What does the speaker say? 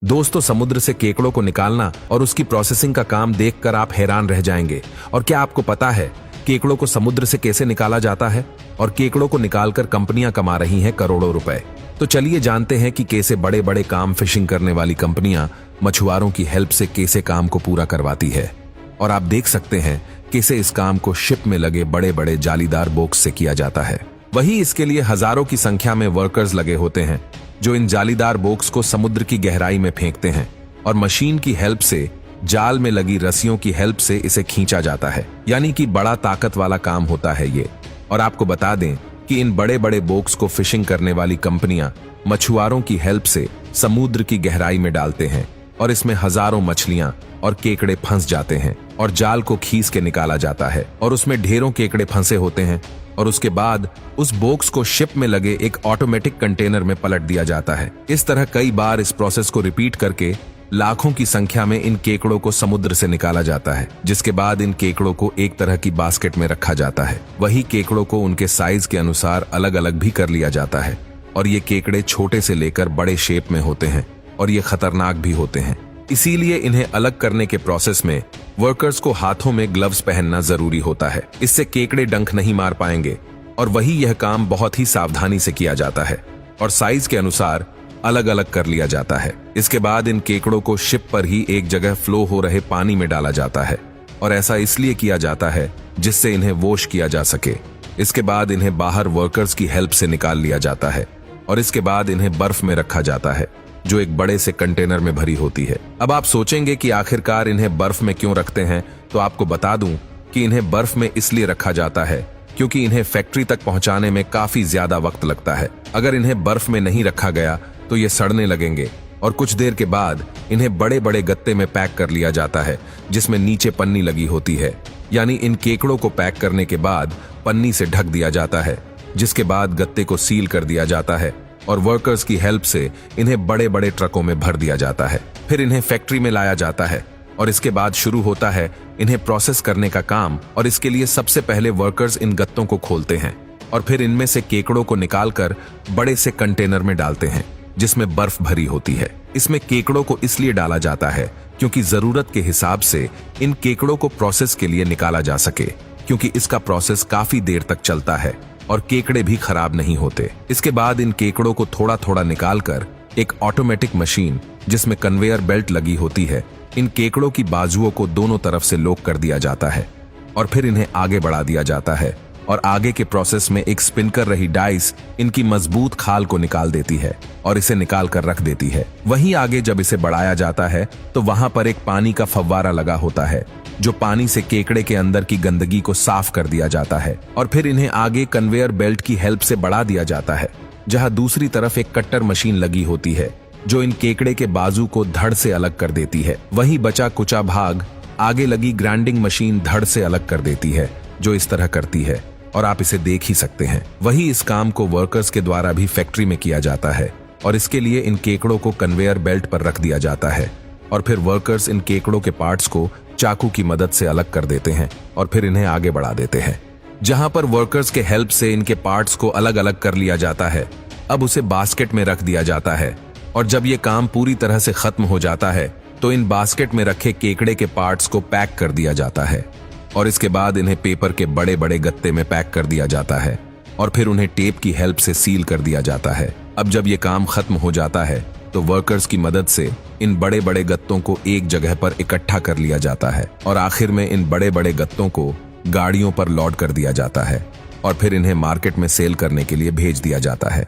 दोस्तों, समुद्र से केकड़ों को निकालना और उसकी प्रोसेसिंग का काम देखकर आप हैरान रह जाएंगे। और क्या आपको पता है केकड़ों को समुद्र से कैसे निकाला जाता है? और केकड़ों को निकालकर कंपनियां कमा रही हैं करोड़ों रुपए। तो चलिए जानते हैं कि कैसे बड़े बड़े काम फिशिंग करने वाली कंपनियां मछुआरों की हेल्प से कैसे काम को पूरा करवाती है। और आप देख सकते हैं कैसे इस काम को शिप में लगे बड़े बड़े जालीदार बॉक्स से किया जाता है। वहीं इसके लिए हजारों की संख्या में वर्कर्स लगे होते हैं जो इन जालीदार बॉक्स को समुद्र की गहराई में फेंकते हैं और मशीन की हेल्प से जाल में लगी रस्सियों की हेल्प से इसे खींचा जाता है। यानी कि बड़ा ताकत वाला काम होता है ये। और आपको बता दें कि इन बड़े बड़े बॉक्स को फिशिंग करने वाली कंपनियां मछुआरों की हेल्प से समुद्र की गहराई में डालते हैं और इसमें हजारों मछलियां और केकड़े फंस जाते हैं और जाल को खींच के निकाला जाता है और उसमें ढेरों केकड़े फंसे होते हैं। और उसके बाद उस बॉक्स को शिप में लगे एक ऑटोमेटिक कंटेनर में पलट दिया जाता है। इस तरह कई बार इस प्रोसेस को रिपीट करके लाखों की संख्या में इन केकड़ों को समुद्र से निकाला जाता है, जिसके बाद इन केकड़ों को एक तरह की बास्केट में रखा जाता है। वही केकड़ों को उनके साइज के अनुसार अलग अलग भी कर लिया जाता है और ये केकड़े छोटे से लेकर बड़े शेप में होते हैं और ये खतरनाक भी होते हैं। इसीलिए इन्हें अलग करने के प्रोसेस में वर्कर्स को हाथों में ग्लव्स पहनना जरूरी होता है। इससे केकड़े डंक नहीं मार पाएंगे और वही यह काम बहुत ही सावधानी से किया जाता है और साइज के अनुसार अलग अलग कर लिया जाता है। इसके बाद इन केकड़ों को शिप पर ही एक जगह फ्लो हो रहे पानी में डाला जाता है और ऐसा इसलिए किया जाता है जिससे इन्हें वॉश किया जा सके। इसके बाद इन्हें बाहर वर्कर्स की हेल्प से निकाल लिया जाता है और इसके बाद इन्हें बर्फ में रखा जाता है जो एक बड़े से कंटेनर में भरी होती है। अब आप सोचेंगे कि आखिरकार इन्हें बर्फ में क्यों रखते हैं, तो आपको बता दूं कि इन्हें बर्फ में इसलिए रखा जाता है क्योंकि इन्हें फैक्ट्री तक पहुंचाने में काफी ज्यादा वक्त लगता है। अगर इन्हें बर्फ में नहीं रखा गया तो ये सड़ने लगेंगे और कुछ देर के बाद इन्हें बड़े बड़े गत्ते में पैक कर लिया जाता है जिसमें नीचे पन्नी लगी होती है। यानी इन केकड़ों को पैक करने के बाद पन्नी से ढक दिया जाता है, जिसके बाद गत्ते को सील कर दिया जाता है और वर्कर्स की हेल्प से इन्हें बड़े बड़े ट्रकों में भर दिया जाता है। फिर इन्हें फैक्ट्री में लाया जाता है और इसके बाद शुरू होता है इन्हें प्रोसेस करने का काम। और इसके लिए सबसे पहले वर्कर्स इन गत्तों को खोलते हैं और फिर इनमें से केकड़ों को निकालकर बड़े से कंटेनर में डालते हैं जिसमें बर्फ भरी होती है। इसमें केकड़ों को इसलिए डाला जाता है क्योंकि जरूरत के हिसाब से इन केकड़ों को प्रोसेस के लिए निकाला जा सके, क्योंकि इसका प्रोसेस काफी देर तक चलता है और केकड़े भी खराब नहीं होते। इसके बाद इन केकड़ों को थोड़ा थोड़ा निकालकर एक ऑटोमेटिक मशीन जिसमें कन्वेयर बेल्ट लगी होती है, इन केकड़ों की बाजुओं को दोनों तरफ से लॉक कर दिया जाता है और फिर इन्हें आगे बढ़ा दिया जाता है। और आगे के प्रोसेस में एक स्पिन कर रही डाइस इनकी मजबूत खाल को निकाल देती है और इसे निकाल कर रख देती है। वहीं आगे जब इसे बढ़ाया जाता है तो वहां पर एक पानी का फव्वारा लगा होता है जो पानी से केकड़े के अंदर की गंदगी को साफ कर दिया जाता है। और फिर इन्हें आगे कन्वेयर बेल्ट की हेल्प से बढ़ा दिया जाता है, जहां दूसरी तरफ एक कट्टर मशीन लगी होती है जो इन केकड़े के बाजू को धड़ से अलग कर देती है। वहीं बचा कुचा भाग आगे लगी ग्राइंडिंग मशीन धड़ से अलग कर देती है, जो इस तरह करती है और आप इसे देख ही सकते हैं। वही इस काम को वर्कर्स के द्वारा भी फैक्ट्री में किया जाता है और इसके लिए इन केकड़ों को कन्वेयर बेल्ट पर रख दिया जाता है और फिर वर्कर्स इन केकड़ों के पार्ट्स को चाकू की मदद से अलग कर देते हैं और फिर इन्हें आगे बढ़ा देते हैं। जहां पर वर्कर्स के हेल्प से इनके पार्ट्स को अलग अलग कर लिया जाता है, अब उसे बास्केट में रख दिया जाता है और जब ये काम पूरी तरह से खत्म हो जाता है तो इन बास्केट में रखे केकड़े के पार्ट्स को पैक कर दिया जाता है और इसके बाद इन्हें पेपर के बड़े बड़े गत्ते में पैक कर दिया जाता है और फिर उन्हें टेप की हेल्प से सील कर दिया जाता है। अब जब ये काम खत्म हो जाता है तो वर्कर्स की मदद से इन बड़े बड़े गत्तों को एक जगह पर इकट्ठा कर लिया जाता है और आखिर में इन बड़े बड़े गत्तों को गाड़ियों पर लोड कर दिया जाता है और फिर इन्हें मार्केट में सेल करने के लिए भेज दिया जाता है।